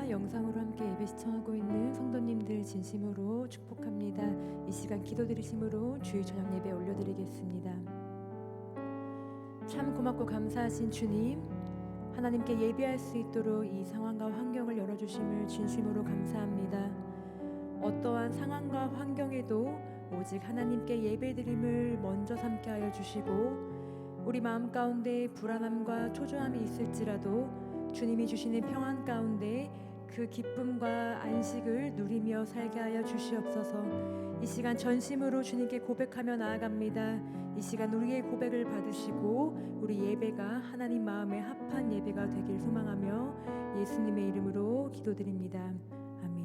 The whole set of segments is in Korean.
영상으로 함께 예배 시청하고 있는 성도님들 진심으로 축복합니다. 이 시간 기도드리심으로 주일 저녁 예배 올려드리겠습니다. 참 고맙고 감사하신 주님, 하나님께 예배할 수 있도록 이 상황과 환경을 열어주심을 진심으로 감사합니다. 어떠한 상황과 환경에도 오직 하나님께 예배드림을 먼저 삼게 하여 주시고, 우리 마음 가운데 불안함과 초조함이 있을지라도 주님이 주시는 평안 가운데 그 기쁨과 안식을 누리며 살게 하여 주시옵소서. 이 시간 전심으로 주님께 고백하며 나아갑니다. 이 시간 우리의 고백을 받으시고 우리 예배가 하나님 마음에 합한 예배가 되길 소망하며 예수님의 이름으로 기도드립니다. 아멘.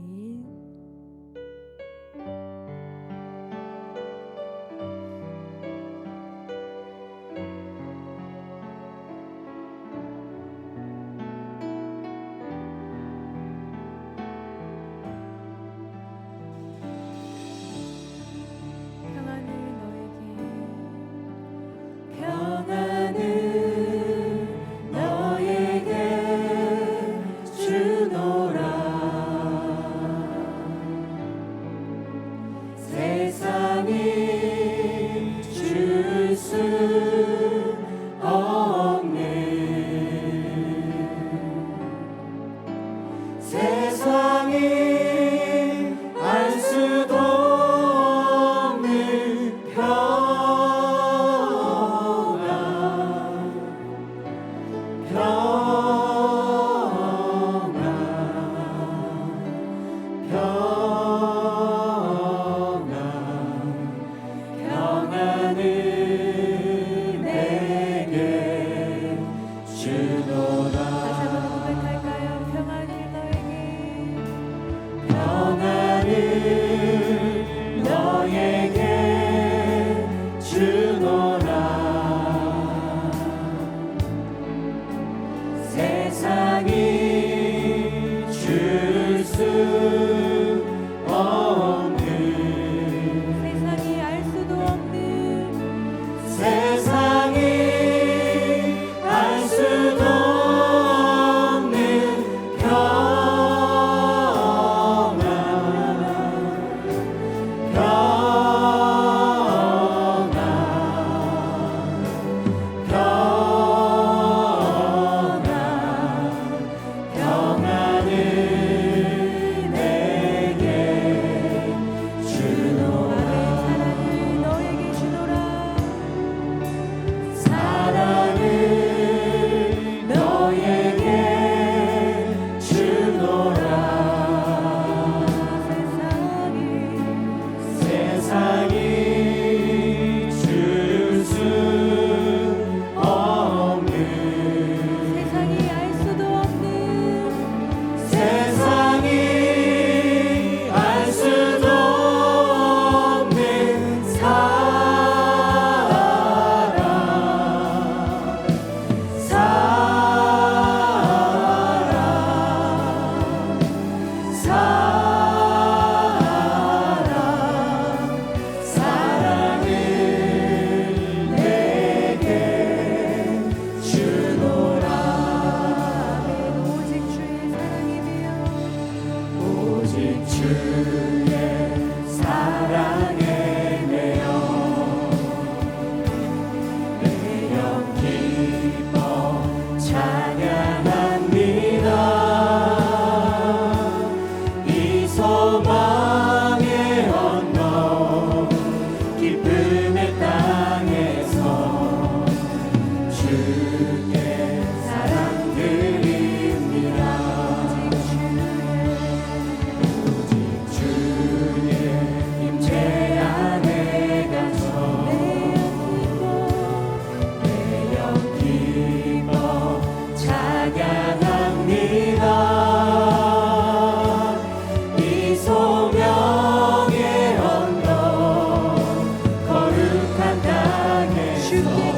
주께 사랑드립니다.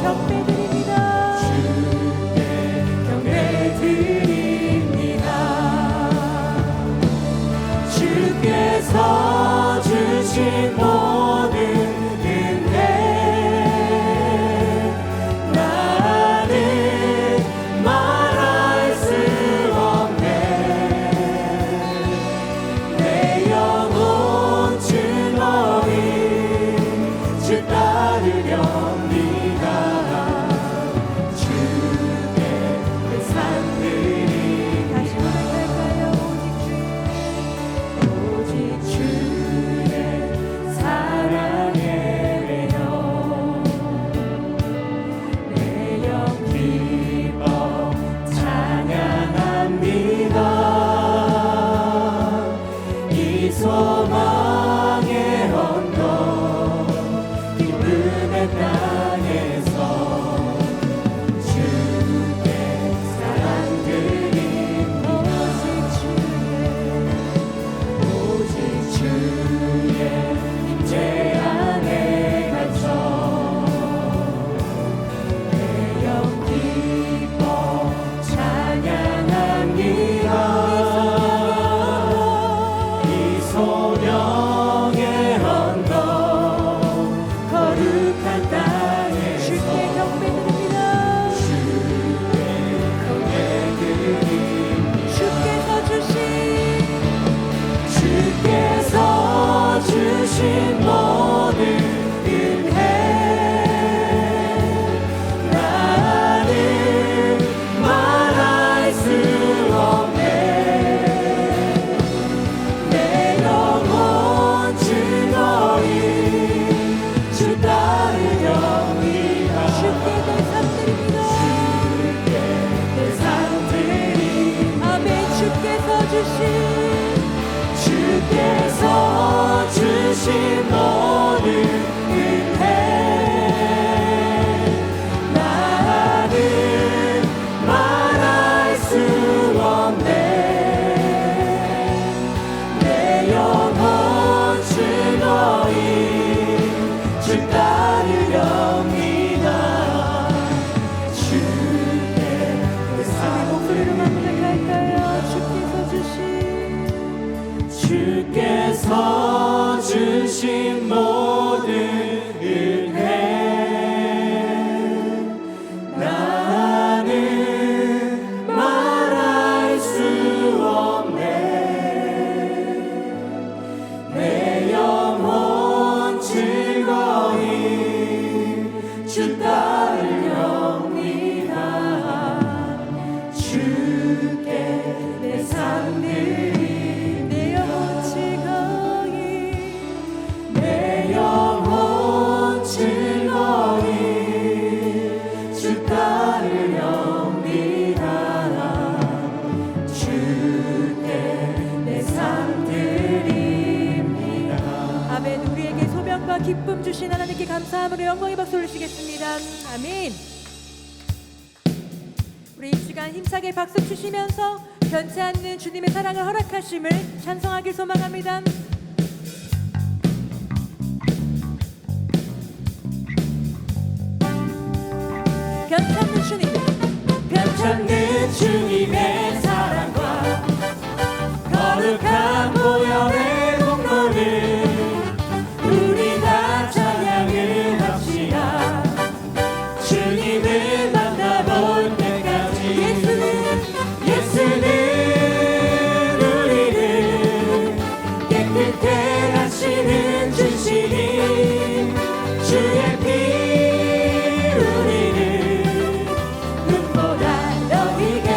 경배드립니다. 경배드립니다. 주께서 주신 모든 은혜 나는 말할 수 없네. 내 영혼 주 너희 주 따르렵니다. 주의 그 산들이 다시 고백할까요? 오직 주의 사랑에 매여 내 영 기뻐 찬양합니다. 이 소망의 언덕 기쁨의 땅에서 주의 사랑 드립니다. 오직 주의 임재 안에 갇혀 내 영 기뻐 찬양합니다. 이 소명의 언덕 거룩한 땅에서 주께 경배드립니다. 주께서 주신 모든 은혜 나는 말할 수 없네. 내 영혼 주 너희 주 따르렵니다. 주께 내 삶 드립니다. 내 삶 드립니다. 아멘. 주께서 주신 모든 은혜 나는 말할 수 없네. 내 영혼 주 너희 주 따르렵니다. 주의 그 목소리로 산들이 고백할까요? 주께서 주신 모든 은혜 나는 말할 수 없네. 내 영혼 즐거이 주 따르렵니다. 주께 내 삶 드립니다. 내 영혼 즐거이 주 따르렵니다. 주께 내 삶 드립니다. 아멘. 우리에게 소명과 기쁨 주신 하나님께 감사함으로 영광의 박수 올리시겠습니다. 아멘. 우리 이 시간 힘차게 박수 치시면서 변치 않는 주님의 사랑을 허락하심을 찬송하길 소망합니다. 변찮는 주님, 변찮는 주님의 사랑과 거룩한 보혈의 공로를 우리 다 찬양을 합시다. 주님을 만나볼 때까지 예수는 우리를 깨끗해 하시는 주시니 주의 피 우리를 눈보라 너희게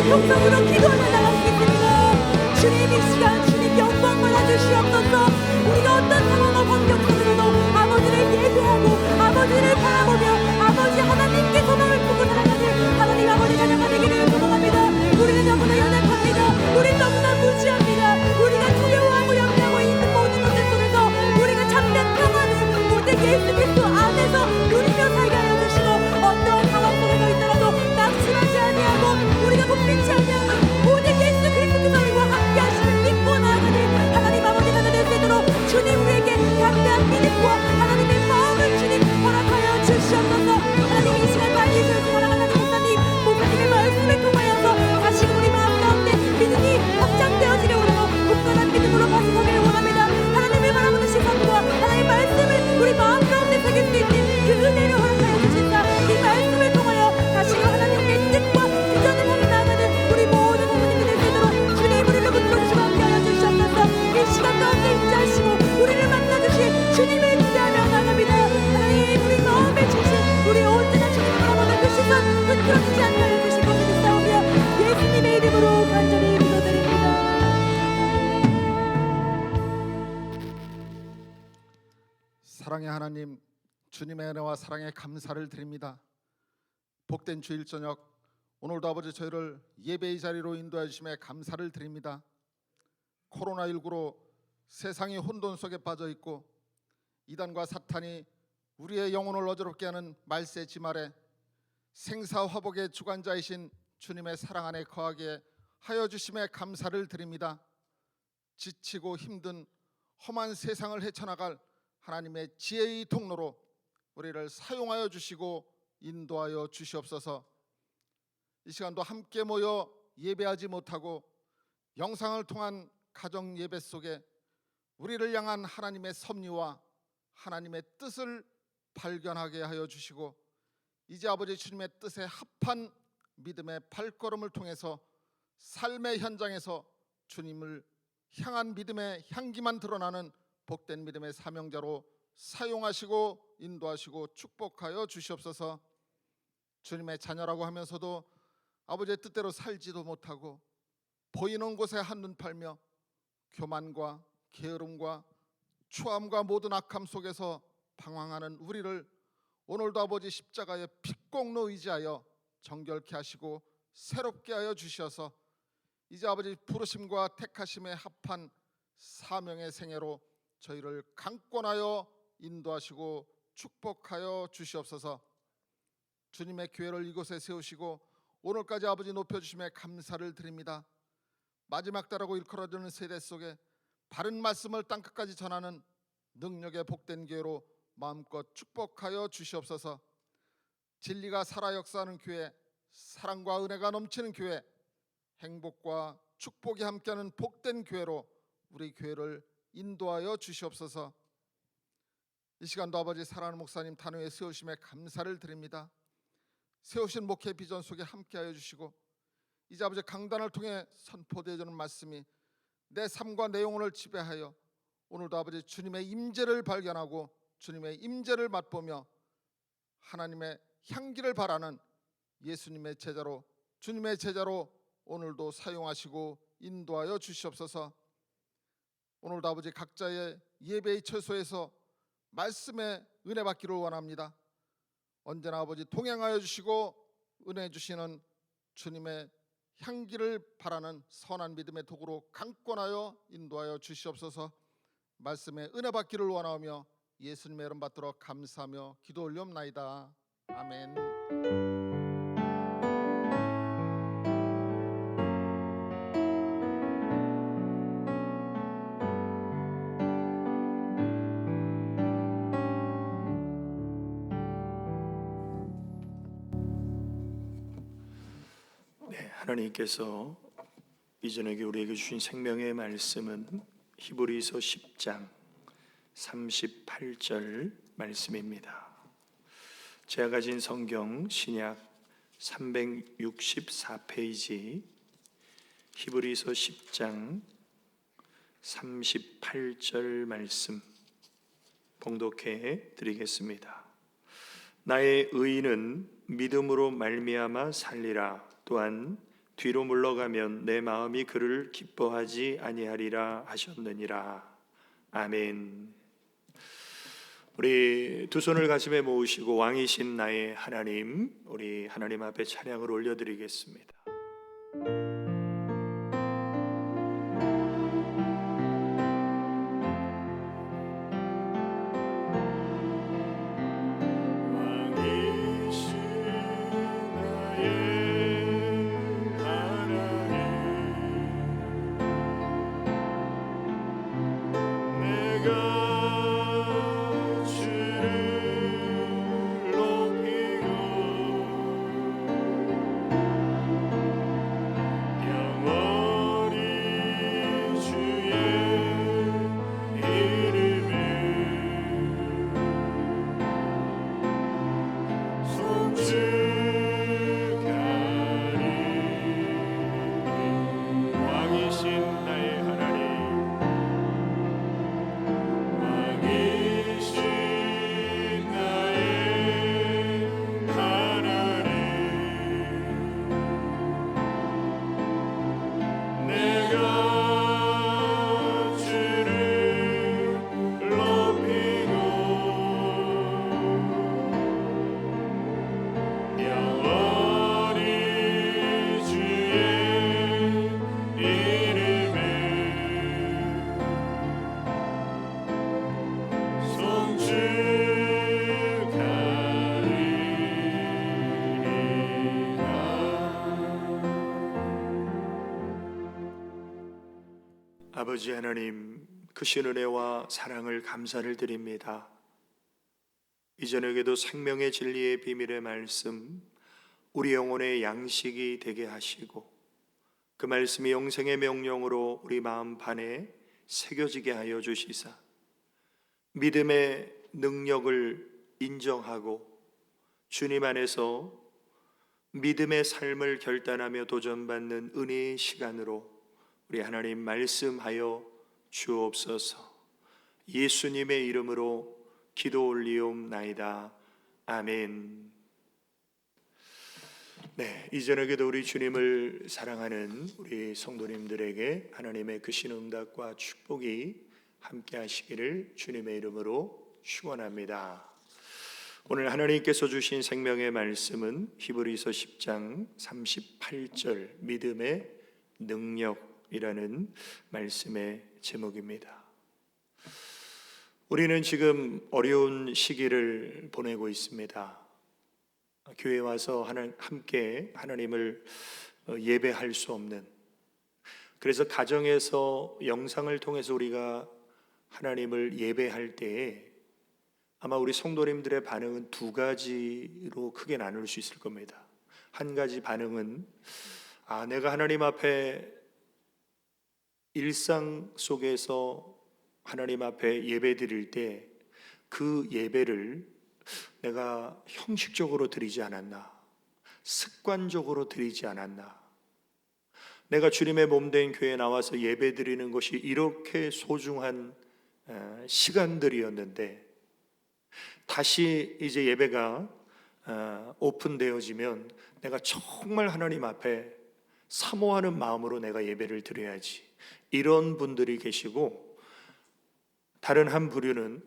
통성으로 기도하며 나가시겠습니다. 주님 이 시간 주님 영광 받아주시옵소서. 우리가 어떤 상황과 환경 속에서도 아버지를 예배하고 아버지를 바라보며 아버지 하나님께 소망을 두고 살아가는 하나님 아버지 자녀가 되기를 소망합니다. 우리는 너무나 연약합니다. 우리는 너무나 무지합니다. 우리가 두려워하고 염려하고 있는 모든 것들 속에서 우리가 참된 평안을 모든 예수 그리스도 안에서 누리며 살게 하여 주시고 어떠한 상황 속에서 있더라도 낙심하지 아니하고 우리가 굽히지 아니하고 모든 예수 그리스도께서 우리와 함께 하심을 믿고 나아가는 하나님 아버지 하나 될 수 있도록 주님 우리에게 담대한 믿음과 하나님의 마음을 주님 허락하여 주시옵소서. 하나님 이 시간 많이 들고 살아가는 목사님의 말씀을 통하여서 다시 우리 마음 가운데 믿음이 확장되어지길 원하고 굳건한 믿음으로 바스서기를 원합니다. 하나님을 바라보는 시선과 하나님의 말씀을 우리 마음 가운데 새길 수 있는 그 은혜를 허락하여 주신다. 이 말씀을 통하여 다시금 하나님의 뜻과 비전을 향해 나아가는 우리 모든 성도님들 될 수 있도록 주님 우리를 붙들어주시고 함께하여 주시옵소서. 이 시간 가운데 임재하시고 우리를 만나주신 주님을 기대하며 나아갑니다. 하나님 우리 마음의 중심 우리 언제나 주님을 바라보는 그 시선 흔들어지지 않게 하여 주시고 믿사오며 예수님의 이름으로 간절히 기도드립니다. 사랑의 하나님, 주님의 은혜와 사랑에 감사를 드립니다. 복된 주일 저녁, 오늘도 아버지 저희를 예배의 자리로 인도해 주심에 감사를 드립니다. 코로나19로 세상이 혼돈 속에 빠져 있고 이단과 사탄이 우리의 영혼을 어지럽게 하는 말세 지말에 생사화복의 주관자이신 주님의 사랑 안에 거하게 하여 주심에 감사를 드립니다. 지치고 힘든 험한 세상을 헤쳐나갈 하나님의 지혜의 통로로 우리를 사용하여 주시고 인도하여 주시옵소서. 이 시간도 함께 모여 예배하지 못하고 영상을 통한 가정 예배 속에 우리를 향한 하나님의 섭리와 하나님의 뜻을 발견하게 하여 주시고 이제 아버지 주님의 뜻에 합한 믿음의 발걸음을 통해서 삶의 현장에서 주님을 향한 믿음의 향기만 드러나는 복된 믿음의 사명자로 사용하시고 인도하시고 축복하여 주시옵소서. 주님의 자녀라고 하면서도 아버지의 뜻대로 살지도 못하고 보이는 곳에 한눈 팔며 교만과 게으름과 추함과 모든 악함 속에서 방황하는 우리를 오늘도 아버지 십자가의 핏공로 의지하여 정결케 하시고 새롭게 하여 주셔서 이제 아버지 부르심과 택하심에 합한 사명의 생애로 저희를 강권하여 인도하시고 축복하여 주시옵소서. 주님의 교회를 이곳에 세우시고 오늘까지 아버지 높여주심에 감사를 드립니다. 마지막 때라고 일컬어지는 세대 속에 바른 말씀을 땅끝까지 전하는 능력의 복된 교회로 마음껏 축복하여 주시옵소서. 진리가 살아 역사하는 교회, 사랑과 은혜가 넘치는 교회, 행복과 축복이 함께하는 복된 교회로 우리 교회를 인도하여 주시옵소서. 이 시간도 아버지 사랑하는 목사님 단호에 세우심에 감사를 드립니다. 세우신 목회 비전 속에 함께하여 주시고 이제 아버지 강단을 통해 선포되어지는 말씀이 내 삶과 내 영혼을 지배하여 오늘도 아버지 주님의 임재를 발견하고 주님의 임재를 맛보며 하나님의 향기를 바라는 예수님의 제자로 주님의 제자로 오늘도 사용하시고 인도하여 주시옵소서. 오늘도 아버지 각자의 예배의 처소에서 말씀의 은혜 받기를 원합니다. 언제나 아버지 동행하여 주시고 은혜 주시는 주님의 향기를 바라는 선한 믿음의 도구로 강권하여 인도하여 주시옵소서. 말씀의 은혜 받기를 원하며 예수님의 이름 받도록 감사하며 기도 올리옵나이다. 아멘. 하나님께서 이전에 우리에게 주신 생명의 말씀은 히브리서 10장 38절 말씀입니다. 제가 가진 성경 신약 364페이지 히브리서 10장 38절 말씀 봉독해 드리겠습니다. 나의 의인은 믿음으로 말미암아 살리라. 또한 뒤로 물러가면 내 마음이 그를 기뻐하지 아니하리라 하셨느니라. 아멘. 우리 두 손을 가슴에 모으시고 왕이신 나의 하나님, 우리 하나님 앞에 찬양을 올려드리겠습니다. 아버지 하나님, 크신 은혜와 사랑을 감사를 드립니다. 이 저녁에도 생명의 진리의 비밀의 말씀, 우리 영혼의 양식이 되게 하시고 그 말씀이 영생의 명령으로 우리 마음 판에 새겨지게 하여 주시사 믿음의 능력을 인정하고 주님 안에서 믿음의 삶을 결단하며 도전받는 은혜의 시간으로 우리 하나님 말씀하여 주옵소서. 예수님의 이름으로 기도 올리옵나이다. 아멘. 네, 이 저녁에도 우리 주님을 사랑하는 우리 성도님들에게 하나님의 크신 응답과 축복이 함께 하시기를 주님의 이름으로 축원합니다. 오늘 하나님께서 주신 생명의 말씀은 히브리서 10장 38절 믿음의 능력이라는 말씀의 제목입니다. 우리는 지금 어려운 시기를 보내고 있습니다. 교회에 와서 함께 하나님을 예배할 수 없는, 그래서 가정에서 영상을 통해서 우리가 하나님을 예배할 때에 아마 우리 성도님들의 반응은 두 가지로 크게 나눌 수 있을 겁니다. 한 가지 반응은 내가 하나님 앞에 일상 속에서 하나님 앞에 예배 드릴 때 그 예배를 내가 형식적으로 드리지 않았나, 습관적으로 드리지 않았나, 내가 주님의 몸된 교회에 나와서 예배 드리는 것이 이렇게 소중한 시간들이었는데 다시 이제 예배가 오픈되어지면 내가 정말 하나님 앞에 사모하는 마음으로 내가 예배를 드려야지, 이런 분들이 계시고, 다른 한 부류는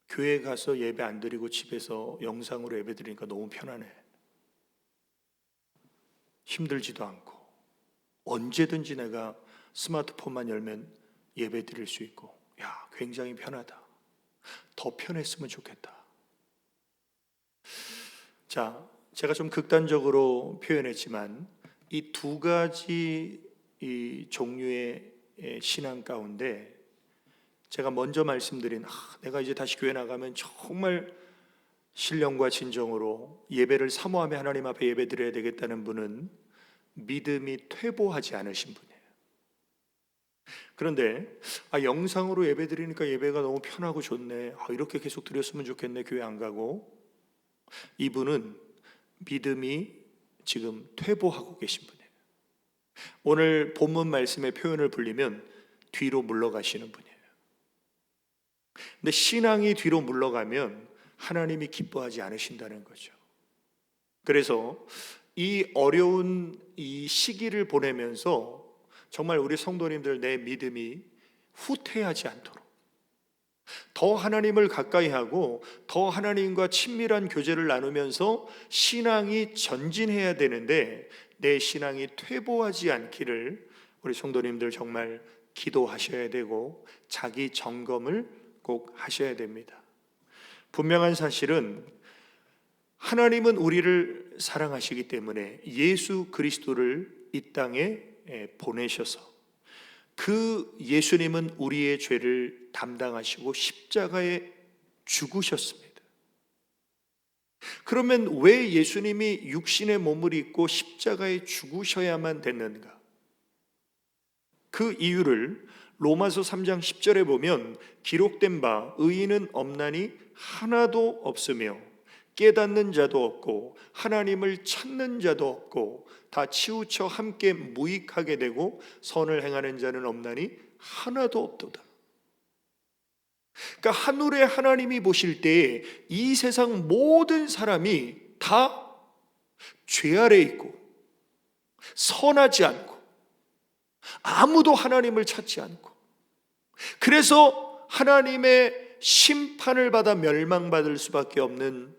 교회 가서 예배 안 드리고 집에서 영상으로 예배 드리니까 너무 편하네, 힘들지도 않고 언제든지 내가 스마트폰만 열면 예배 드릴 수 있고, 굉장히 편하다, 더 편했으면 좋겠다. 자, 제가 좀 극단적으로 표현했지만 이 두 가지 이 종류의 신앙 가운데 제가 먼저 말씀드린 내가 이제 다시 교회 나가면 정말 신령과 진정으로 예배를 사모하며 하나님 앞에 예배 드려야 되겠다는 분은 믿음이 퇴보하지 않으신 분이에요. 그런데 영상으로 예배 드리니까 예배가 너무 편하고 좋네, 이렇게 계속 드렸으면 좋겠네, 교회 안 가고, 이분은 믿음이 지금 퇴보하고 계신 분이에요. 오늘 본문 말씀의 표현을 불리면 뒤로 물러가시는 분이에요. 근데 신앙이 뒤로 물러가면 하나님이 기뻐하지 않으신다는 거죠. 그래서 이 어려운 이 시기를 보내면서 정말 우리 성도님들 내 믿음이 후퇴하지 않도록 더 하나님을 가까이 하고 더 하나님과 친밀한 교제를 나누면서 신앙이 전진해야 되는데 내 신앙이 퇴보하지 않기를 우리 성도님들 정말 기도하셔야 되고 자기 점검을 꼭 하셔야 됩니다. 분명한 사실은 하나님은 우리를 사랑하시기 때문에 예수 그리스도를 이 땅에 보내셔서 그 예수님은 우리의 죄를 담당하시고 십자가에 죽으셨습니다. 그러면 왜 예수님이 육신의 몸을 입고 십자가에 죽으셔야만 됐는가? 그 이유를 로마서 3장 10절에 보면 기록된 바 의인은 없나니 하나도 없으며 깨닫는 자도 없고 하나님을 찾는 자도 없고 다 치우쳐 함께 무익하게 되고 선을 행하는 자는 없나니 하나도 없도다. 그러니까 하늘의 하나님이 보실 때에 이 세상 모든 사람이 다 죄 아래 있고 선하지 않고 아무도 하나님을 찾지 않고 그래서 하나님의 심판을 받아 멸망받을 수밖에 없는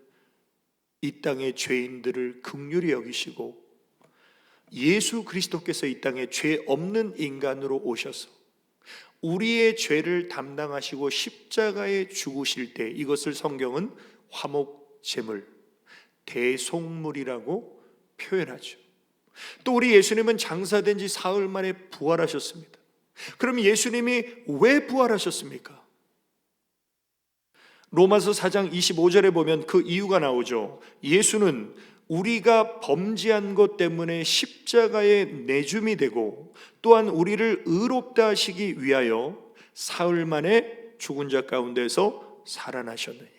이 땅의 죄인들을 긍휼히 여기시고 예수 그리스도께서 이 땅에 죄 없는 인간으로 오셔서 우리의 죄를 담당하시고 십자가에 죽으실 때 이것을 성경은 화목제물, 대속물이라고 표현하죠. 또 우리 예수님은 장사된 지 사흘 만에 부활하셨습니다. 그럼 예수님이 왜 부활하셨습니까? 로마서 4장 25절에 보면 그 이유가 나오죠. 예수는 우리가 범죄한 것 때문에 십자가에 내줌이 되고 또한 우리를 의롭다 하시기 위하여 사흘 만에 죽은 자 가운데서 살아나셨느니라.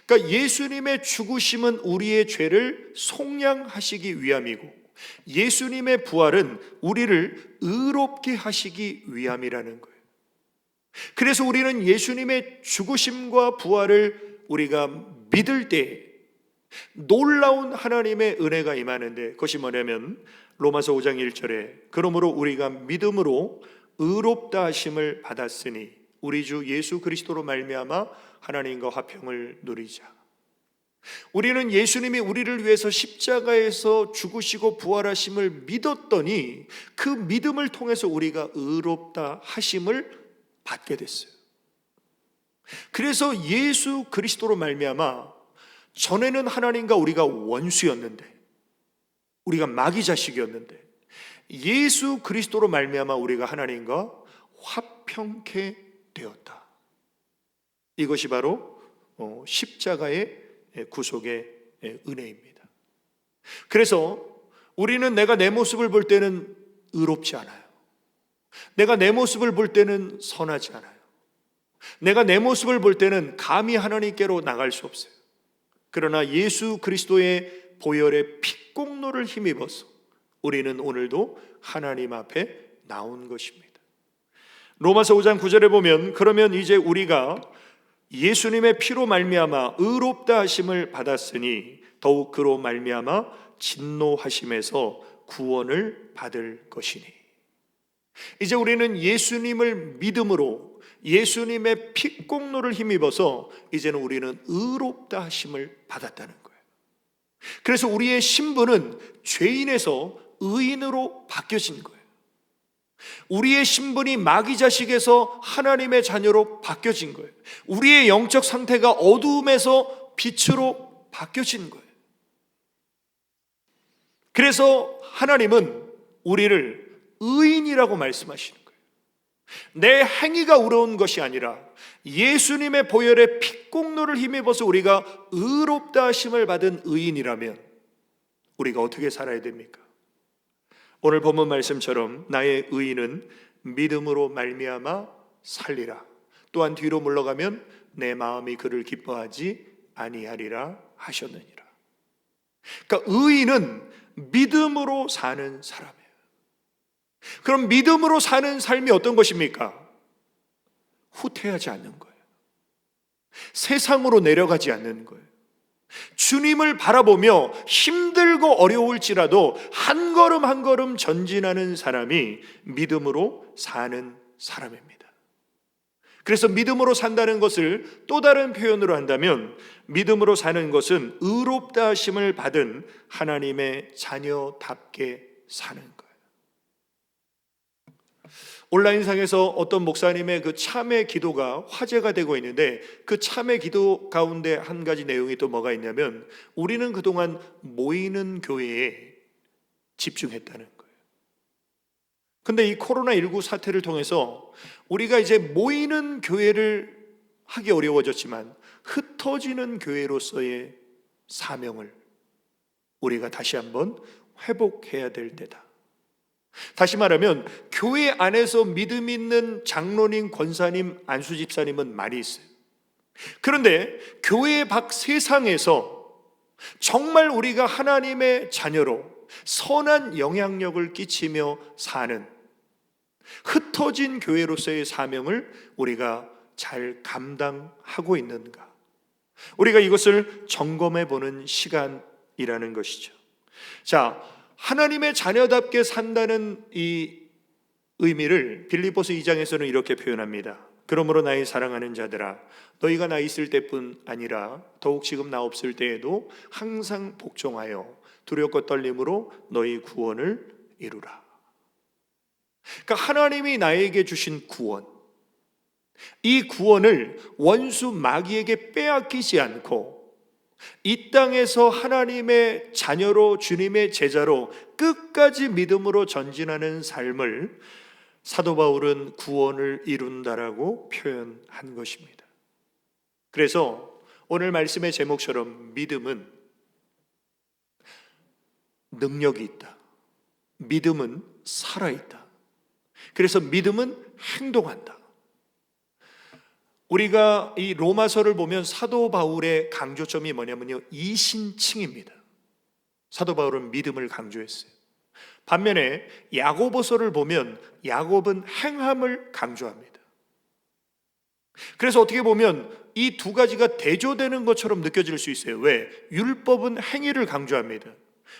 그러니까 예수님의 죽으심은 우리의 죄를 속량하시기 위함이고 예수님의 부활은 우리를 의롭게 하시기 위함이라는 거예요. 그래서 우리는 예수님의 죽으심과 부활을 우리가 믿을 때 놀라운 하나님의 은혜가 임하는데 그것이 뭐냐면 로마서 5장 1절에 그러므로 우리가 믿음으로 의롭다 하심을 받았으니 우리 주 예수 그리스도로 말미암아 하나님과 화평을 누리자. 우리는 예수님이 우리를 위해서 십자가에서 죽으시고 부활하심을 믿었더니 그 믿음을 통해서 우리가 의롭다 하심을 받게 됐어요. 그래서 예수 그리스도로 말미암아 전에는 하나님과 우리가 원수였는데 우리가 마귀 자식이었는데 예수 그리스도로 말미암아 우리가 하나님과 화평케 되었다. 이것이 바로 십자가의 구속의 은혜입니다. 그래서 우리는 내가 내 모습을 볼 때는 의롭지 않아요. 내가 내 모습을 볼 때는 선하지 않아요. 내가 내 모습을 볼 때는 감히 하나님께로 나갈 수 없어요. 그러나 예수 그리스도의 보혈의 피공로를 힘입어서 우리는 오늘도 하나님 앞에 나온 것입니다. 로마서 5장 9절에 보면 그러면 이제 우리가 예수님의 피로 말미암아 의롭다 하심을 받았으니 더욱 그로 말미암아 진노하심에서 구원을 받을 것이니 이제 우리는 예수님을 믿음으로 예수님의 피공로를 힘입어서 이제는 우리는 의롭다 하심을 받았다는 거예요. 그래서 우리의 신분은 죄인에서 의인으로 바뀌어진 거예요. 우리의 신분이 마귀 자식에서 하나님의 자녀로 바뀌어진 거예요. 우리의 영적 상태가 어두움에서 빛으로 바뀌어진 거예요. 그래서 하나님은 우리를 의인이라고 말씀하시는 거예요. 내 행위가 의로운 것이 아니라 예수님의 보혈의 피공로를 힘입어서 우리가 의롭다 하심을 받은 의인이라면 우리가 어떻게 살아야 됩니까? 오늘 본문 말씀처럼 나의 의인은 믿음으로 말미암아 살리라. 또한 뒤로 물러가면 내 마음이 그를 기뻐하지 아니하리라 하셨느니라. 그러니까 의인은 믿음으로 사는 사람이에요. 그럼 믿음으로 사는 삶이 어떤 것입니까? 후퇴하지 않는 거예요. 세상으로 내려가지 않는 거예요. 주님을 바라보며 힘들고 어려울지라도 한 걸음 한 걸음 전진하는 사람이 믿음으로 사는 사람입니다. 그래서 믿음으로 산다는 것을 또 다른 표현으로 한다면 믿음으로 사는 것은 의롭다 하심을 받은 하나님의 자녀답게 사는 거예요. 온라인상에서 어떤 목사님의 그 참회 기도가 화제가 되고 있는데, 그 참회 기도 가운데 한 가지 내용이 또 뭐가 있냐면, 우리는 그동안 모이는 교회에 집중했다는 거예요. 근데 이 코로나19 사태를 통해서 우리가 이제 모이는 교회를 하기 어려워졌지만 흩어지는 교회로서의 사명을 우리가 다시 한번 회복해야 될 때다. 다시 말하면 교회 안에서 믿음 있는 장로님, 권사님, 안수집사님은 많이 있어요. 그런데 교회 밖 세상에서 정말 우리가 하나님의 자녀로 선한 영향력을 끼치며 사는 흩어진 교회로서의 사명을 우리가 잘 감당하고 있는가? 우리가 이것을 점검해 보는 시간이라는 것이죠. 자, 하나님의 자녀답게 산다는 이 의미를 빌립보서 2장에서는 이렇게 표현합니다. 그러므로 나의 사랑하는 자들아, 너희가 나 있을 때뿐 아니라 더욱 지금 나 없을 때에도 항상 복종하여 두렵고 떨림으로 너희 구원을 이루라. 그러니까 하나님이 나에게 주신 구원, 이 구원을 원수 마귀에게 빼앗기지 않고 이 땅에서 하나님의 자녀로, 주님의 제자로 끝까지 믿음으로 전진하는 삶을 사도 바울은 구원을 이룬다라고 표현한 것입니다. 그래서 오늘 말씀의 제목처럼 믿음은 능력이 있다. 믿음은 살아있다. 그래서 믿음은 행동한다. 우리가 이 로마서를 보면 사도 바울의 강조점이 뭐냐면요, 이신칭입니다. 사도 바울은 믿음을 강조했어요. 반면에 야고보서를 보면 야곱은 행함을 강조합니다. 그래서 어떻게 보면 이 두 가지가 대조되는 것처럼 느껴질 수 있어요. 왜? 율법은 행위를 강조합니다.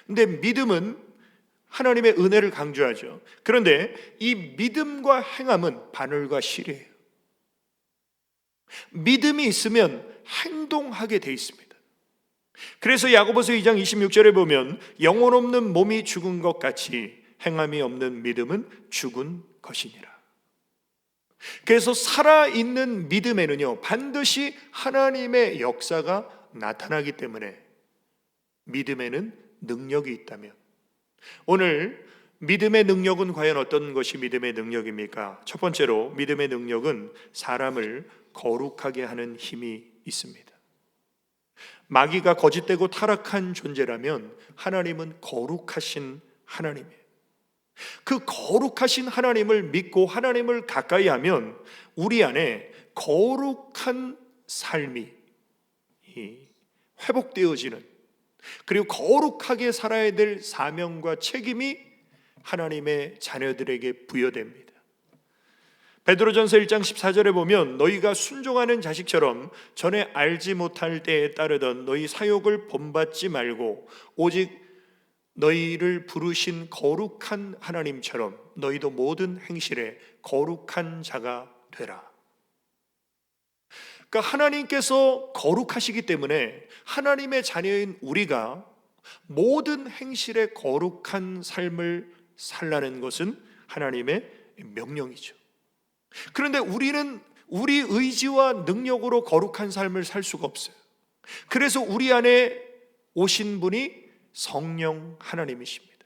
근데 믿음은 하나님의 은혜를 강조하죠. 그런데 이 믿음과 행함은 바늘과 실이에요. 믿음이 있으면 행동하게 돼 있습니다. 그래서 야고보서 2장 26절에 보면 영혼 없는 몸이 죽은 것 같이 행함이 없는 믿음은 죽은 것이니라. 그래서 살아있는 믿음에는요, 반드시 하나님의 역사가 나타나기 때문에 믿음에는 능력이 있다면, 오늘 믿음의 능력은 과연 어떤 것이 믿음의 능력입니까? 첫 번째로 믿음의 능력은 사람을 거룩하게 하는 힘이 있습니다. 마귀가 거짓되고 타락한 존재라면 하나님은 거룩하신 하나님이에요. 그 거룩하신 하나님을 믿고 하나님을 가까이 하면 우리 안에 거룩한 삶이 회복되어지는, 그리고 거룩하게 살아야 될 사명과 책임이 하나님의 자녀들에게 부여됩니다. 베드로전서 1장 14절에 보면 너희가 순종하는 자식처럼 전에 알지 못할 때에 따르던 너희 사욕을 본받지 말고 오직 너희를 부르신 거룩한 하나님처럼 너희도 모든 행실에 거룩한 자가 되라. 그러니까 하나님께서 거룩하시기 때문에 하나님의 자녀인 우리가 모든 행실에 거룩한 삶을 살라는 것은 하나님의 명령이죠. 그런데 우리는 우리 의지와 능력으로 거룩한 삶을 살 수가 없어요. 그래서 우리 안에 오신 분이 성령 하나님이십니다.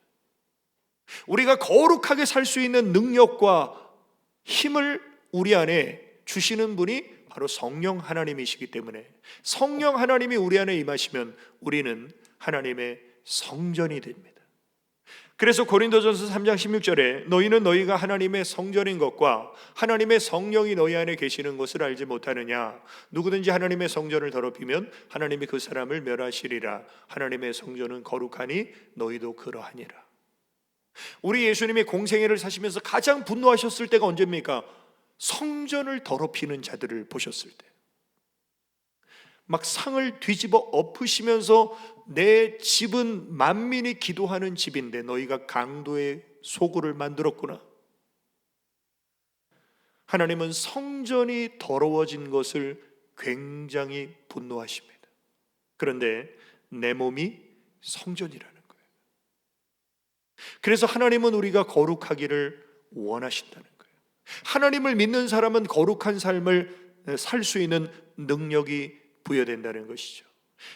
우리가 거룩하게 살 수 있는 능력과 힘을 우리 안에 주시는 분이 바로 성령 하나님이시기 때문에 성령 하나님이 우리 안에 임하시면 우리는 하나님의 성전이 됩니다. 그래서 고린도전서 3장 16절에 너희는 너희가 하나님의 성전인 것과 하나님의 성령이 너희 안에 계시는 것을 알지 못하느냐. 누구든지 하나님의 성전을 더럽히면 하나님이 그 사람을 멸하시리라. 하나님의 성전은 거룩하니 너희도 그러하니라. 우리 예수님이 공생애를 사시면서 가장 분노하셨을 때가 언제입니까? 성전을 더럽히는 자들을 보셨을 때. 막 상을 뒤집어 엎으시면서 내 집은 만민이 기도하는 집인데 너희가 강도의 소굴을 만들었구나. 하나님은 성전이 더러워진 것을 굉장히 분노하십니다. 그런데 내 몸이 성전이라는 거예요. 그래서 하나님은 우리가 거룩하기를 원하신다는 거예요. 하나님을 믿는 사람은 거룩한 삶을 살 수 있는 능력이 부여된다는 것이죠.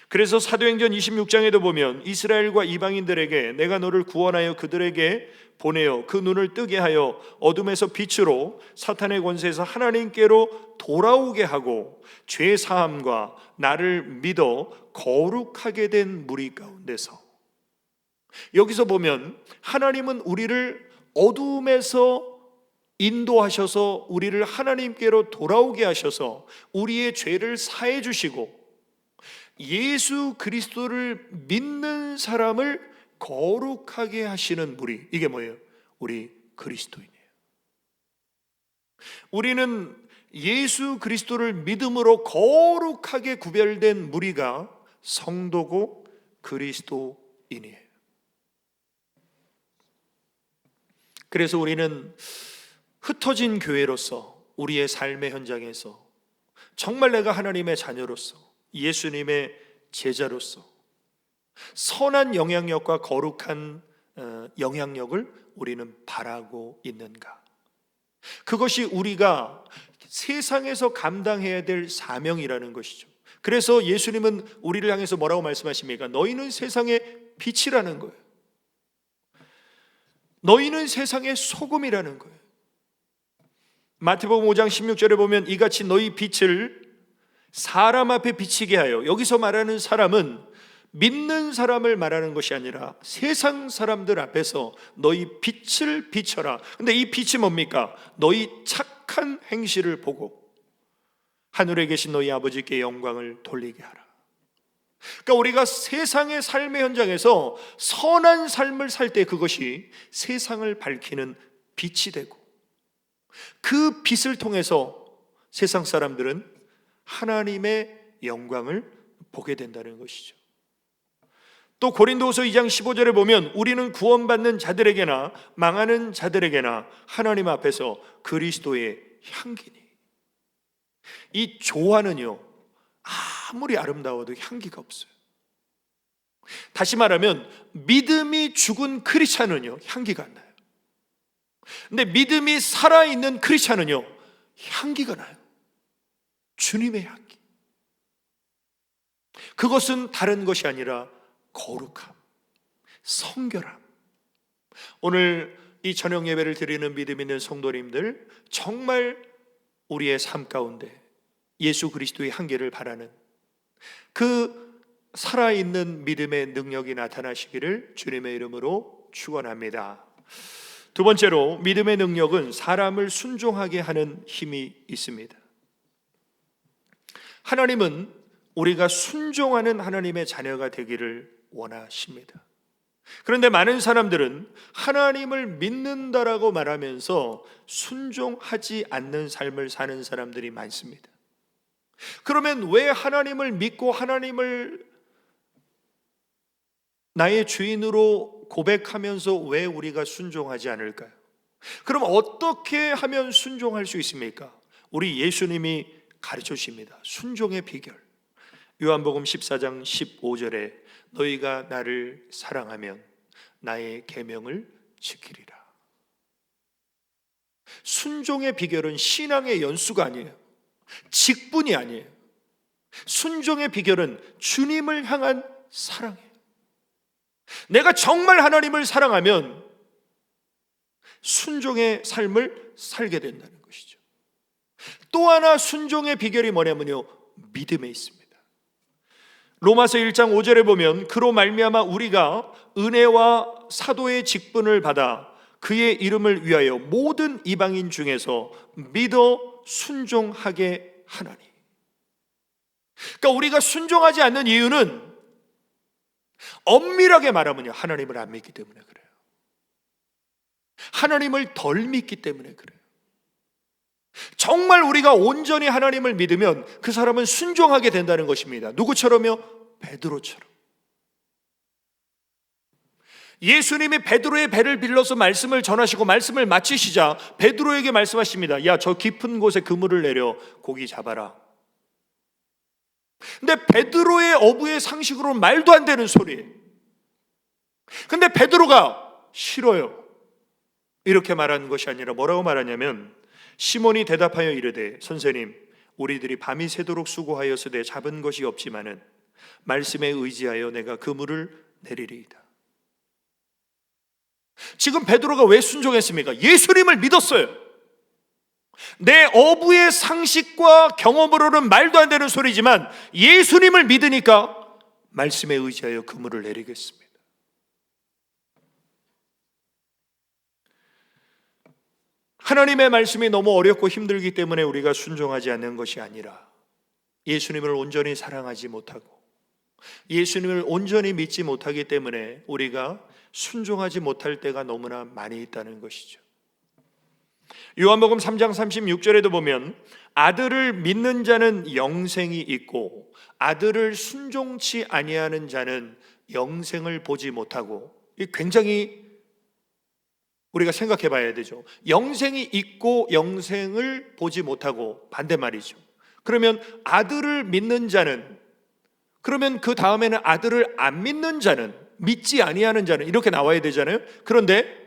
그래서 사도행전 26장에도 보면 이스라엘과 이방인들에게 내가 너를 구원하여 그들에게 보내어 그 눈을 뜨게 하여 어둠에서 빛으로 사탄의 권세에서 하나님께로 돌아오게 하고 죄 사함과 나를 믿어 거룩하게 된 무리 가운데서, 여기서 보면 하나님은 우리를 어둠에서 인도하셔서 우리를 하나님께로 돌아오게 하셔서 우리의 죄를 사해 주시고 예수 그리스도를 믿는 사람을 거룩하게 하시는 무리, 이게 뭐예요? 우리 그리스도인이에요. 우리는 예수 그리스도를 믿음으로 거룩하게 구별된 무리가 성도고 그리스도인이에요. 그래서 우리는 흩어진 교회로서 우리의 삶의 현장에서 정말 내가 하나님의 자녀로서 예수님의 제자로서 선한 영향력과 거룩한 영향력을 우리는 바라고 있는가? 그것이 우리가 세상에서 감당해야 될 사명이라는 것이죠. 그래서 예수님은 우리를 향해서 뭐라고 말씀하십니까? 너희는 세상의 빛이라는 거예요. 너희는 세상의 소금이라는 거예요. 마태복음 5장 16절에 보면 이같이 너희 빛을 사람 앞에 비치게 하여, 여기서 말하는 사람은 믿는 사람을 말하는 것이 아니라 세상 사람들 앞에서 너희 빛을 비춰라. 근데 이 빛이 뭡니까? 너희 착한 행실을 보고 하늘에 계신 너희 아버지께 영광을 돌리게 하라. 그러니까 우리가 세상의 삶의 현장에서 선한 삶을 살 때 그것이 세상을 밝히는 빛이 되고, 그 빛을 통해서 세상 사람들은 하나님의 영광을 보게 된다는 것이죠. 또 고린도후서 2장 15절에 보면 우리는 구원받는 자들에게나 망하는 자들에게나 하나님 앞에서 그리스도의 향기니. 이 조화는요, 아무리 아름다워도 향기가 없어요. 다시 말하면 믿음이 죽은 크리스찬은요, 향기가 안 나요. 근데 믿음이 살아있는 크리스찬은요, 향기가 나요. 주님의 향기. 그것은 다른 것이 아니라 거룩함, 성결함. 오늘 이 저녁 예배를 드리는 믿음 있는 성도님들, 정말 우리의 삶 가운데 예수 그리스도의 향기를 바라는 그 살아있는 믿음의 능력이 나타나시기를 주님의 이름으로 축원합니다. 두 번째로, 믿음의 능력은 사람을 순종하게 하는 힘이 있습니다. 하나님은 우리가 순종하는 하나님의 자녀가 되기를 원하십니다. 그런데 많은 사람들은 하나님을 믿는다라고 말하면서 순종하지 않는 삶을 사는 사람들이 많습니다. 그러면 왜 하나님을 믿고 하나님을 나의 주인으로 고백하면서 왜 우리가 순종하지 않을까요? 그럼 어떻게 하면 순종할 수 있습니까? 우리 예수님이 가르쳐 주십니다. 순종의 비결. 요한복음 14장 15절에 너희가 나를 사랑하면 나의 계명을 지키리라. 순종의 비결은 신앙의 연수가 아니에요. 직분이 아니에요. 순종의 비결은 주님을 향한 사랑이에요. 내가 정말 하나님을 사랑하면 순종의 삶을 살게 된다는 것이죠. 또 하나 순종의 비결이 뭐냐면요, 믿음에 있습니다. 로마서 1장 5절에 보면 그로 말미암아 우리가 은혜와 사도의 직분을 받아 그의 이름을 위하여 모든 이방인 중에서 믿어 순종하게 하나니. 그러니까 우리가 순종하지 않는 이유는 엄밀하게 말하면요, 하나님을 안 믿기 때문에 그래요. 하나님을 덜 믿기 때문에 그래요. 정말 우리가 온전히 하나님을 믿으면 그 사람은 순종하게 된다는 것입니다. 누구처럼요? 베드로처럼. 예수님이 베드로의 배를 빌려서 말씀을 전하시고 말씀을 마치시자 베드로에게 말씀하십니다. 야, 저 깊은 곳에 그물을 내려 고기 잡아라. 근데 베드로의 어부의 상식으로는 말도 안 되는 소리예요. 근데 베드로가 싫어요. 이렇게 말하는 것이 아니라 뭐라고 말하냐면, 시몬이 대답하여 이르되 선생님, 우리들이 밤이 새도록 수고하였으되 잡은 것이 없지만은 말씀에 의지하여 내가 그물을 내리리이다. 지금 베드로가 왜 순종했습니까? 예수님을 믿었어요. 내 어부의 상식과 경험으로는 말도 안 되는 소리지만 예수님을 믿으니까 말씀에 의지하여 그물을 내리겠습니다. 하나님의 말씀이 너무 어렵고 힘들기 때문에 우리가 순종하지 않는 것이 아니라, 예수님을 온전히 사랑하지 못하고 예수님을 온전히 믿지 못하기 때문에 우리가 순종하지 못할 때가 너무나 많이 있다는 것이죠. 요한복음 3장 36절에도 보면 아들을 믿는 자는 영생이 있고 아들을 순종치 아니하는 자는 영생을 보지 못하고, 굉장히 우리가 생각해 봐야 되죠. 영생이 있고 영생을 보지 못하고 반대말이죠. 그러면 아들을 믿는 자는, 그러면 그 다음에는 아들을 안 믿는 자는, 믿지 아니하는 자는, 이렇게 나와야 되잖아요. 그런데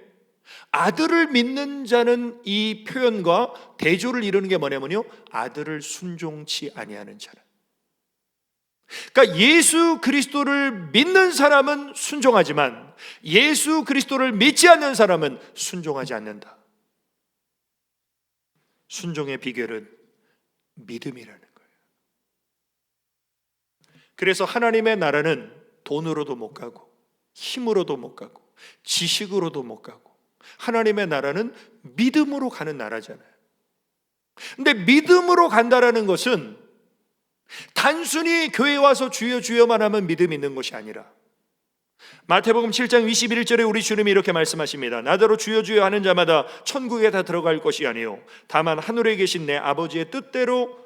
아들을 믿는 자는 이 표현과 대조를 이루는 게 뭐냐면요, 아들을 순종치 아니하는 자는. 그러니까 예수 그리스도를 믿는 사람은 순종하지만 예수 그리스도를 믿지 않는 사람은 순종하지 않는다. 순종의 비결은 믿음이라는 거예요. 그래서 하나님의 나라는 돈으로도 못 가고 힘으로도 못 가고 지식으로도 못 가고, 하나님의 나라는 믿음으로 가는 나라잖아요. 근데 믿음으로 간다라는 것은 단순히 교회 와서 주여 주여만 하면 믿음이 있는 것이 아니라, 마태복음 7장 21절에 우리 주님이 이렇게 말씀하십니다. 나더러 주여 주여 하는 자마다 천국에 다 들어갈 것이 아니요 다만 하늘에 계신 내 아버지의 뜻대로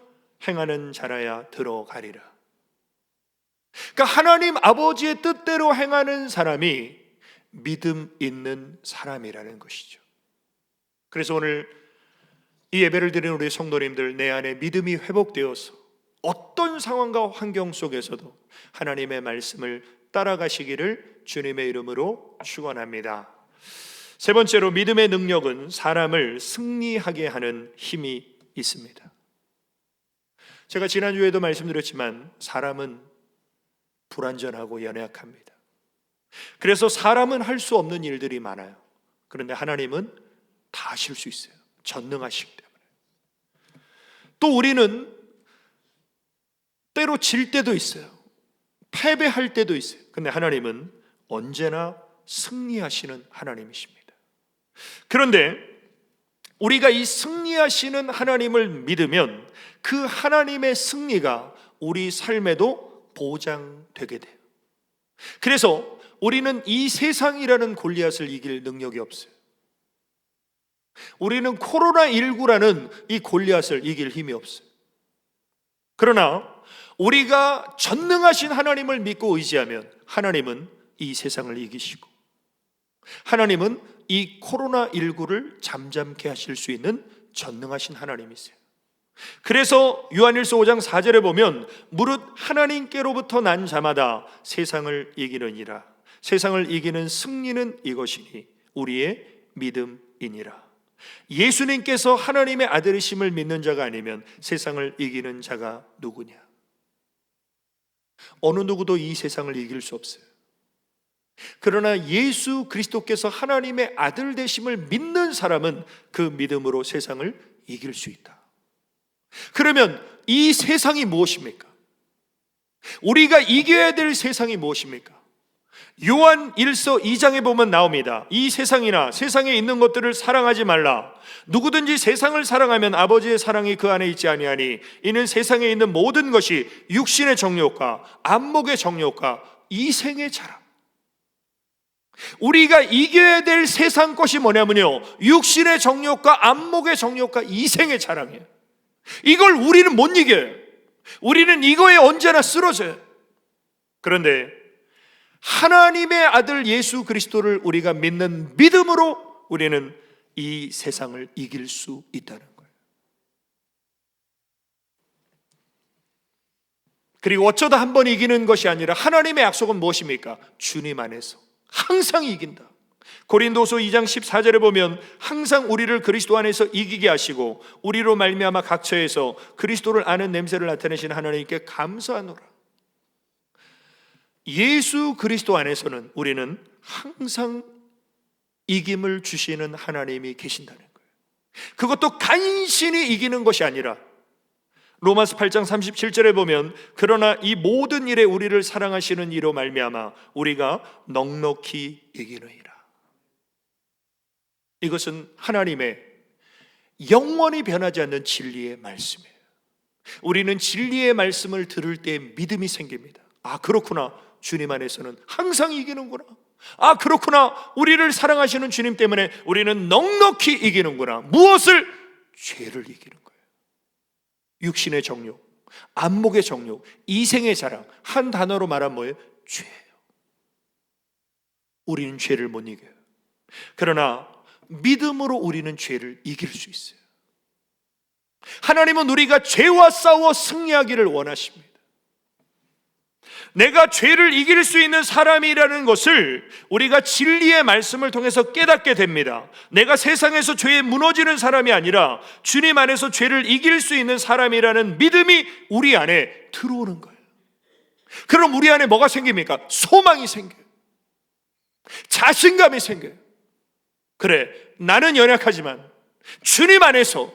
행하는 자라야 들어가리라. 그러니까 하나님 아버지의 뜻대로 행하는 사람이 믿음 있는 사람이라는 것이죠. 그래서 오늘 이 예배를 드리는 우리 성도님들, 내 안에 믿음이 회복되어서 어떤 상황과 환경 속에서도 하나님의 말씀을 따라가시기를 주님의 이름으로 축원합니다. 세 번째로, 믿음의 능력은 사람을 승리하게 하는 힘이 있습니다. 제가 지난주에도 말씀드렸지만 사람은 불완전하고 연약합니다. 그래서 사람은 할 수 없는 일들이 많아요. 그런데 하나님은 다 하실 수 있어요. 전능하시기 때문에. 또 우리는 때로 질 때도 있어요. 패배할 때도 있어요. 근데 하나님은 언제나 승리하시는 하나님이십니다. 그런데 우리가 이 승리하시는 하나님을 믿으면 그 하나님의 승리가 우리 삶에도 보장되게 돼요. 그래서 우리는 이 세상이라는 골리앗을 이길 능력이 없어요. 우리는 코로나19라는 이 골리앗을 이길 힘이 없어요. 그러나 우리가 전능하신 하나님을 믿고 의지하면 하나님은 이 세상을 이기시고 하나님은 이 코로나19를 잠잠케 하실 수 있는 전능하신 하나님이세요. 그래서 요한일서 5장 4절에 보면 무릇 하나님께로부터 난 자마다 세상을 이기느니라. 세상을 이기는 승리는 이것이니 우리의 믿음이니라. 예수님께서 하나님의 아들이심을 믿는 자가 아니면 세상을 이기는 자가 누구냐? 어느 누구도 이 세상을 이길 수 없어요. 그러나 예수 그리스도께서 하나님의 아들 되심을 믿는 사람은 그 믿음으로 세상을 이길 수 있다. 그러면 이 세상이 무엇입니까? 우리가 이겨야 될 세상이 무엇입니까? 요한 1서 2장에 보면 나옵니다. 이 세상이나 세상에 있는 것들을 사랑하지 말라. 누구든지 세상을 사랑하면 아버지의 사랑이 그 안에 있지 아니하니 이는 세상에 있는 모든 것이 육신의 정욕과 안목의 정욕과 이생의 자라. 우리가 이겨야 될 세상 것이 뭐냐면요, 육신의 정욕과 안목의 정욕과 이생의 자랑이에요. 이걸 우리는 못 이겨요. 우리는 이거에 언제나 쓰러져요. 그런데 하나님의 아들 예수 그리스도를 우리가 믿는 믿음으로 우리는 이 세상을 이길 수 있다는 거예요. 그리고 어쩌다 한 번 이기는 것이 아니라 하나님의 약속은 무엇입니까? 주님 안에서 항상 이긴다. 고린도서 2장 14절에 보면 항상 우리를 그리스도 안에서 이기게 하시고 우리로 말미암아 각처에서 그리스도를 아는 냄새를 나타내시는 하나님께 감사하노라. 예수 그리스도 안에서는 우리는 항상 이김을 주시는 하나님이 계신다는 거예요. 그것도 간신히 이기는 것이 아니라 로마서 8장 37절에 보면 그러나 이 모든 일에 우리를 사랑하시는 이로 말미암아 우리가 넉넉히 이기느니라. 이것은 하나님의 영원히 변하지 않는 진리의 말씀이에요. 우리는 진리의 말씀을 들을 때 믿음이 생깁니다. 아, 그렇구나. 주님 안에서는 항상 이기는구나. 아, 그렇구나. 우리를 사랑하시는 주님 때문에 우리는 넉넉히 이기는구나. 무엇을? 죄를 이기는 거예요. 육신의 정욕, 안목의 정욕, 이생의 자랑. 한 단어로 말하면 뭐예요? 죄예요. 우리는 죄를 못 이겨요. 그러나 믿음으로 우리는 죄를 이길 수 있어요. 하나님은 우리가 죄와 싸워 승리하기를 원하십니다. 내가 죄를 이길 수 있는 사람이라는 것을 우리가 진리의 말씀을 통해서 깨닫게 됩니다. 내가 세상에서 죄에 무너지는 사람이 아니라 주님 안에서 죄를 이길 수 있는 사람이라는 믿음이 우리 안에 들어오는 거예요. 그럼 우리 안에 뭐가 생깁니까? 소망이 생겨요. 자신감이 생겨요. 그래, 나는 연약하지만 주님 안에서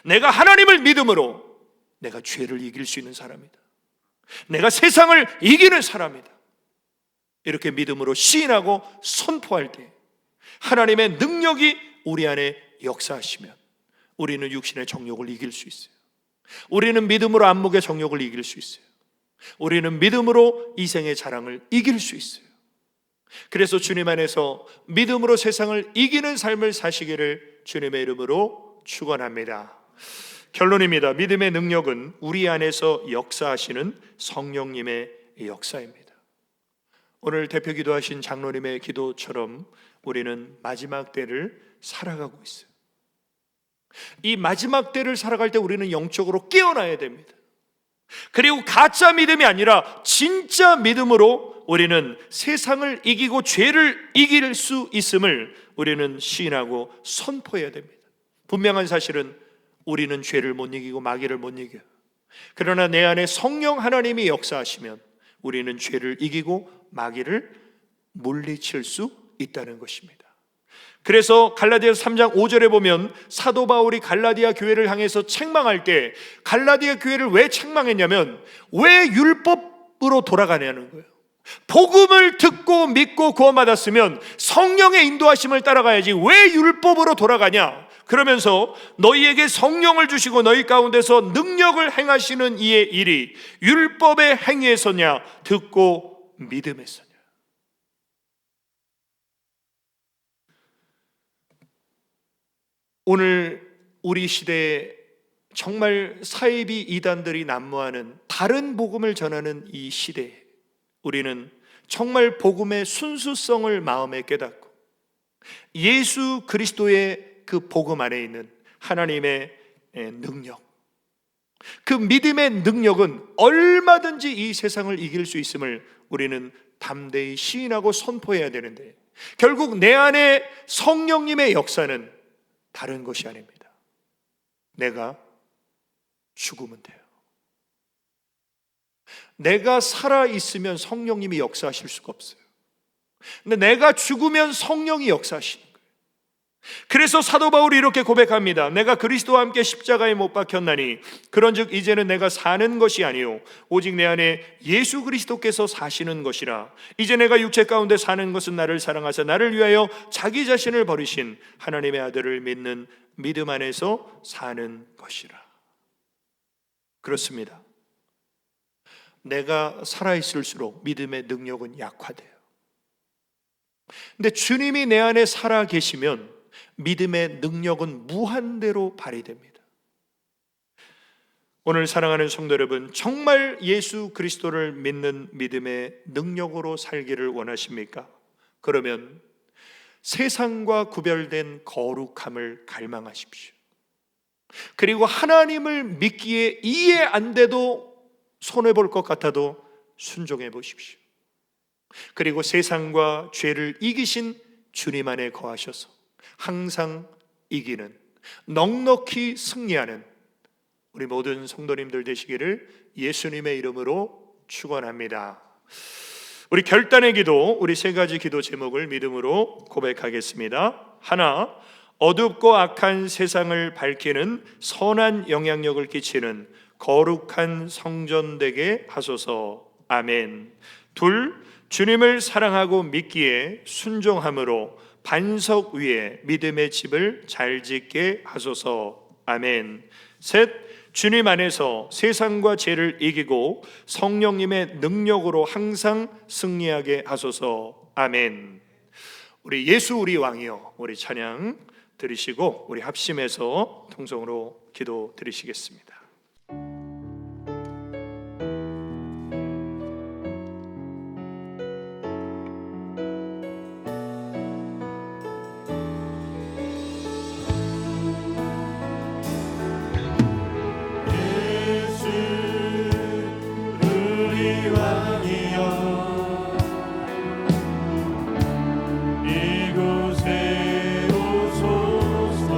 내가 하나님을 믿음으로 내가 죄를 이길 수 있는 사람이다. 내가 세상을 이기는 사람이다. 이렇게 믿음으로 시인하고 선포할 때 하나님의 능력이 우리 안에 역사하시면 우리는 육신의 정욕을 이길 수 있어요. 우리는 믿음으로 안목의 정욕을 이길 수 있어요. 우리는 믿음으로 이생의 자랑을 이길 수 있어요. 그래서 주님 안에서 믿음으로 세상을 이기는 삶을 사시기를 주님의 이름으로 축원합니다. 결론입니다. 믿음의 능력은 우리 안에서 역사하시는 성령님의 역사입니다. 오늘 대표 기도하신 장로님의 기도처럼 우리는 마지막 때를 살아가고 있어요. 이 마지막 때를 살아갈 때 우리는 영적으로 깨어나야 됩니다. 그리고 가짜 믿음이 아니라 진짜 믿음으로 우리는 세상을 이기고 죄를 이길 수 있음을 우리는 시인하고 선포해야 됩니다. 분명한 사실은 우리는 죄를 못 이기고 마귀를 못 이겨요. 그러나 내 안에 성령 하나님이 역사하시면 우리는 죄를 이기고 마귀를 물리칠 수 있다는 것입니다. 그래서 갈라디아서 3장 5절에 보면 사도 바울이 갈라디아 교회를 향해서 책망할 때 갈라디아 교회를 왜 책망했냐면 왜 율법으로 돌아가냐는 거예요. 복음을 듣고 믿고 구원받았으면 성령의 인도하심을 따라가야지 왜 율법으로 돌아가냐. 그러면서 너희에게 성령을 주시고 너희 가운데서 능력을 행하시는 이의 일이 율법의 행위에서냐 듣고 믿음에서냐. 오늘 우리 시대에 정말 사이비 이단들이 난무하는 다른 복음을 전하는 이 시대에 우리는 정말 복음의 순수성을 마음에 깨닫고 예수 그리스도의 그 복음 안에 있는 하나님의 능력, 그 믿음의 능력은 얼마든지 이 세상을 이길 수 있음을 우리는 담대히 시인하고 선포해야 되는데 결국 내 안에 성령님의 역사는 다른 것이 아닙니다. 내가 죽으면 돼요. 내가 살아있으면 성령님이 역사하실 수가 없어요. 근데 내가 죽으면 성령이 역사하시는 거예요. 그래서 사도 바울이 이렇게 고백합니다. 내가 그리스도와 함께 십자가에 못 박혔나니 그런즉 이제는 내가 사는 것이 아니요 오직 내 안에 예수 그리스도께서 사시는 것이라. 이제 내가 육체 가운데 사는 것은 나를 사랑하사 나를 위하여 자기 자신을 버리신 하나님의 아들을 믿는 믿음 안에서 사는 것이라. 그렇습니다. 내가 살아있을수록 믿음의 능력은 약화돼요. 근데 주님이 내 안에 살아 계시면 믿음의 능력은 무한대로 발휘됩니다. 오늘 사랑하는 성도 여러분, 정말 예수 그리스도를 믿는 믿음의 능력으로 살기를 원하십니까? 그러면 세상과 구별된 거룩함을 갈망하십시오. 그리고 하나님을 믿기에 이해 안 돼도 손해볼 것 같아도 순종해 보십시오. 그리고 세상과 죄를 이기신 주님 안에 거하셔서 항상 이기는, 넉넉히 승리하는 우리 모든 성도님들 되시기를 예수님의 이름으로 축원합니다. 우리 결단의 기도, 우리 세 가지 기도 제목을 믿음으로 고백하겠습니다. 하나, 어둡고 악한 세상을 밝히는 선한 영향력을 끼치는 거룩한 성전 되게 하소서. 아멘. 둘, 주님을 사랑하고 믿기에 순종함으로 반석 위에 믿음의 집을 잘 짓게 하소서. 아멘. 셋, 주님 안에서 세상과 죄를 이기고 성령님의 능력으로 항상 승리하게 하소서. 아멘. 우리 예수 우리 왕이여, 우리 찬양 들으시고 우리 합심해서 통성으로 기도 드리시겠습니다. 이곳에 오소서.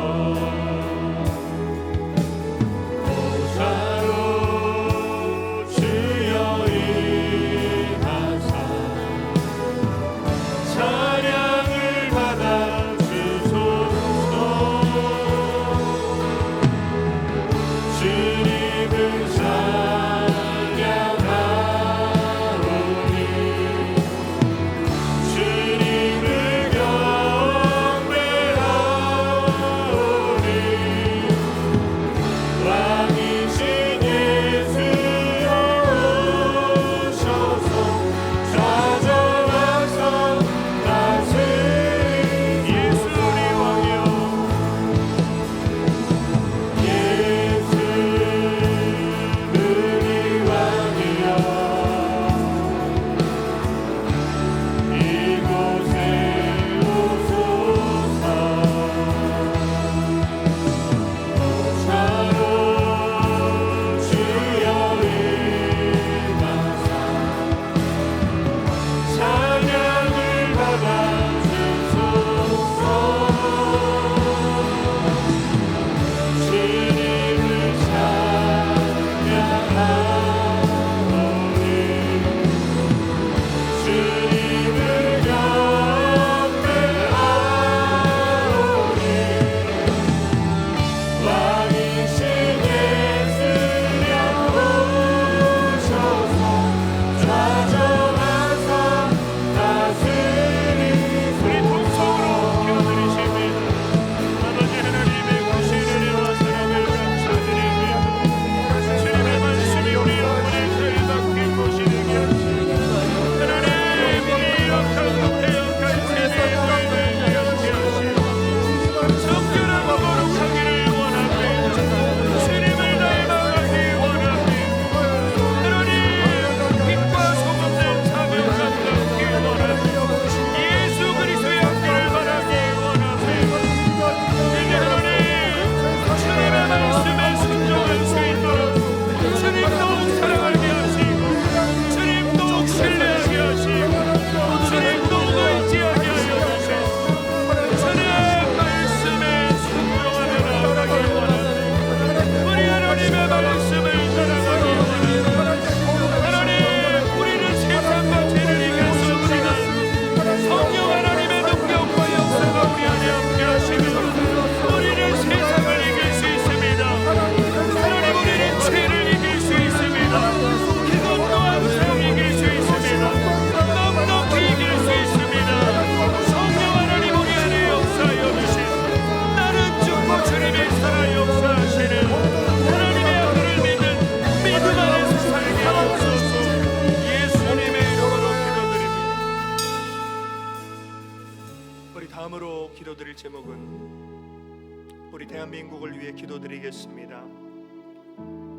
우리 대한민국을 위해 기도드리겠습니다.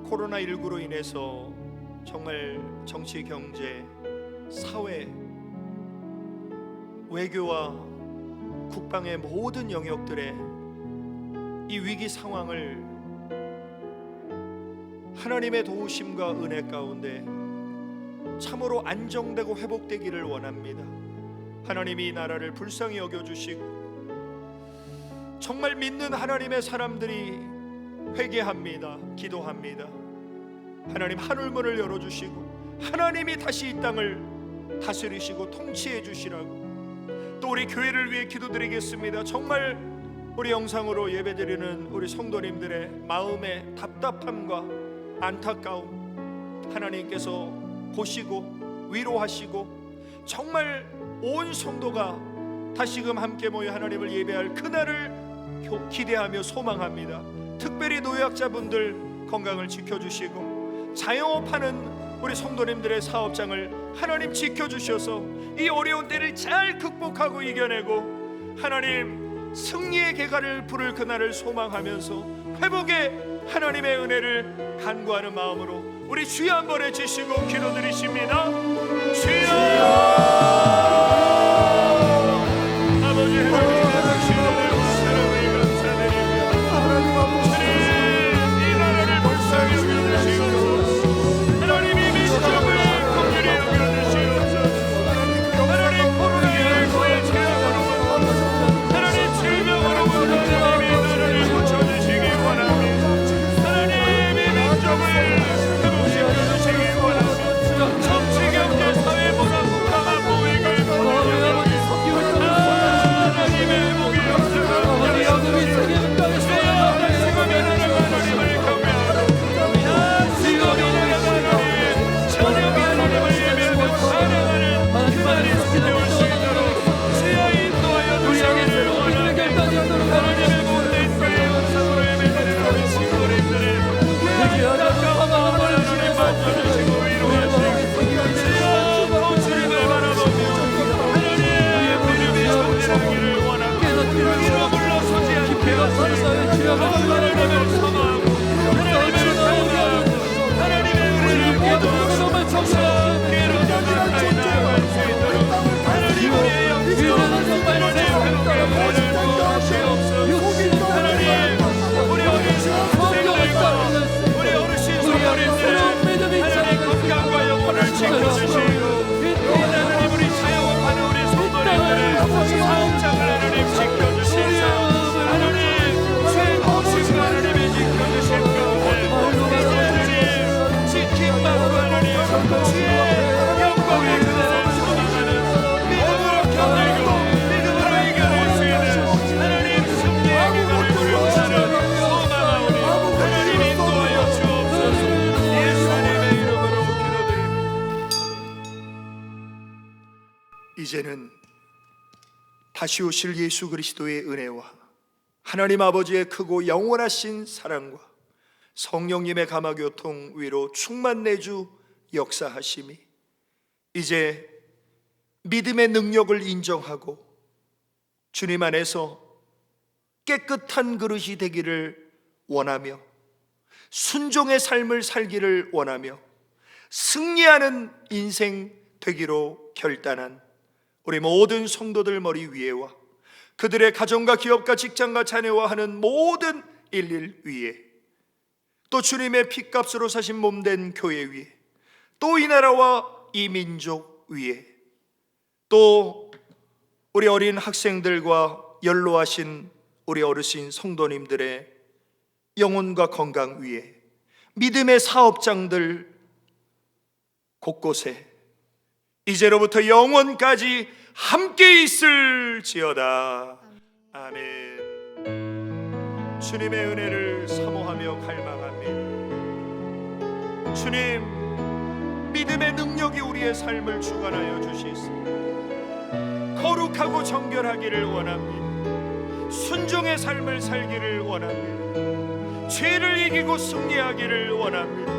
코로나19로 인해서 정말 정치, 경제, 사회, 외교와 국방의 모든 영역들의 이 위기 상황을 하나님의 도우심과 은혜 가운데 참으로 안정되고 회복되기를 원합니다. 하나님이 이 나라를 불쌍히 여겨주시고 정말 믿는 하나님의 사람들이 회개합니다. 기도합니다. 하나님 하늘문을 열어주시고 하나님이 다시 이 땅을 다스리시고 통치해 주시라고, 또 우리 교회를 위해 기도드리겠습니다. 정말 우리 영상으로 예배드리는 우리 성도님들의 마음의 답답함과 안타까움 하나님께서 보시고 위로하시고 정말 온 성도가 다시금 함께 모여 하나님을 예배할 그날을 기대하며 소망합니다. 특별히 노약자분들 건강을 지켜주시고 자영업하는 우리 성도님들의 사업장을 하나님 지켜주셔서 이 어려운 때를 잘 극복하고 이겨내고 하나님 승리의 개가를 부를 그날을 소망하면서 회복의 하나님의 은혜를 간구하는 마음으로 우리 주여 한번 해주시고 기도드리십니다. 주여 아버지 하나님 주님을 사랑하며 감사드리며 주님 이 나라를 불쌍히 여겨주시옵소서. 하나님 이 민족을 긍휼히 여겨주시옵소서. 하나님 코로나19의 재앙으로 하나님 질병으로부터 하나님이 나라를 고쳐주시기 원합니다. 하나님 이 민족을 회복시켜주시기 원합니다. 정치, 경제, 사회, 문화, 국가가 보이길 원합니다. 하나님의 회복의 역사가 이제는 다시 오실 예수 그리스도의 은혜와 하나님 아버지의 크고 영원하신 사랑과 성령님의 감화교통 위로 충만 내주 역사하심이 이제 믿음의 능력을 인정하고 주님 안에서 깨끗한 그릇이 되기를 원하며 순종의 삶을 살기를 원하며 승리하는 인생 되기로 결단한 우리 모든 성도들 머리 위에와 그들의 가정과 기업과 직장과 자녀와 하는 모든 일일 위에, 또 주님의 피값으로 사신 몸된 교회 위에, 또 이 나라와 이 민족 위에, 또 우리 어린 학생들과 연로하신 우리 어르신 성도님들의 영혼과 건강 위에, 믿음의 사업장들 곳곳에 이제로부터 영원까지 함께 있을지어다. 아멘. 주님의 은혜를 사모하며 갈망합니다. 주님, 믿음의 능력이 우리의 삶을 주관하여 주시소. 거룩하고 정결하기를 원합니다. 순종의 삶을 살기를 원합니다. 죄를 이기고 승리하기를 원합니다.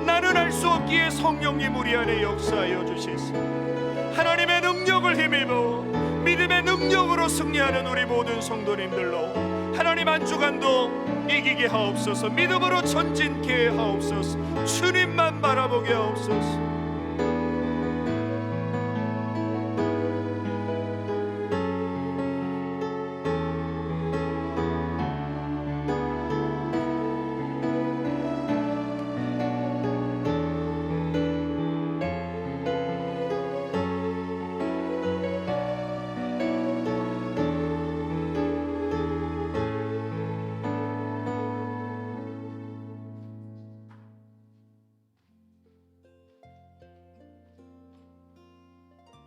나는 알 수 없기에 성령님 우리 안에 역사하여 주시소. 하나님의 능력을 힘입어 믿음의 능력으로 믿음으로 승리하는 우리 모든 성도님들로 하나님 한 주간도 이기게 하옵소서. 믿음으로 전진케 하옵소서. 주님만 바라보게 하옵소서.